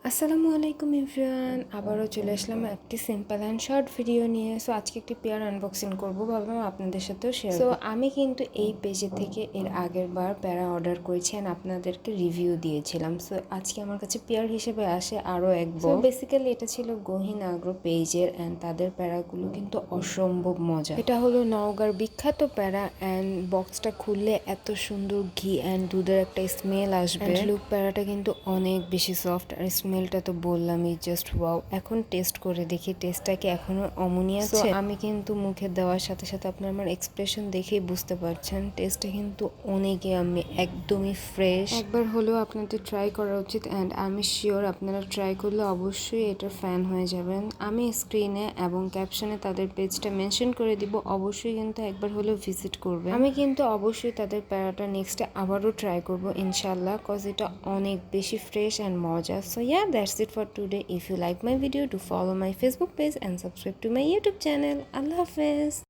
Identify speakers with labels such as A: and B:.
A: আসসালামু আলাইকুম এভরিওয়ান, আবারও চলে আসলাম একটি সিম্পল অ্যান্ড শর্ট ভিডিও নিয়ে। সো আজকে একটি পেয়ার আনবক্সিং করবো, ভাবলাম আপনাদের সাথেও শেয়ার। সো আমি কিন্তু এই পেজে থেকে এর আগের বার প্যারা অর্ডার করেছি অ্যান্ড আপনাদেরকে রিভিউ দিয়েছিলাম। সো আজকে আমার কাছে পেয়ার হিসেবে আসে আরও এক বক্স। বেসিক্যালি এটা ছিল গহীন আগ্রহ পেজের অ্যান্ড তাদের প্যারাগুলো কিন্তু অসম্ভব মজা। এটা হলো নওগাঁর বিখ্যাত প্যারা অ্যান্ড বক্সটা খুললে এত সুন্দর ঘি অ্যান্ড দুধের একটা স্মেল আসবে। লুক প্যারাটা কিন্তু অনেক বেশি সফট আর স্মেলটা তো বললামই, জাস্ট ওয়াও। এখন টেস্ট করে দেখি টেস্টটা কি এখনো অমনি আছে। আমি কিন্তু মুখে দেওয়ার সাথে সাথে আপনার আমার এক্সপ্রেশন দেখেই বুঝতে পারছেন টেস্টটা কিন্তু অনেকই আমি একদমই ফ্রেশ। একবার হলেও আপনাদের ট্রাই করা উচিত অ্যান্ড আমি শিওর আপনারা ট্রাই করলে অবশ্যই এটার ফ্যান হয়ে যাবেন। আমি স্ক্রিনে এবং ক্যাপশনে তাদের পেজটা মেনশন করে দিব, অবশ্যই কিন্তু একবার হলেও ভিজিট করবে। আমি কিন্তু অবশ্যই তাদের প্যারাটা নেক্সটে আবারও ট্রাই করব ইনশাল্লাহ, কজ এটা অনেক বেশি ফ্রেশ অ্যান্ড মজা। So yeah, that's it for today. If you like my video, do follow my Facebook page and subscribe to my YouTube channel. Allah Hafiz.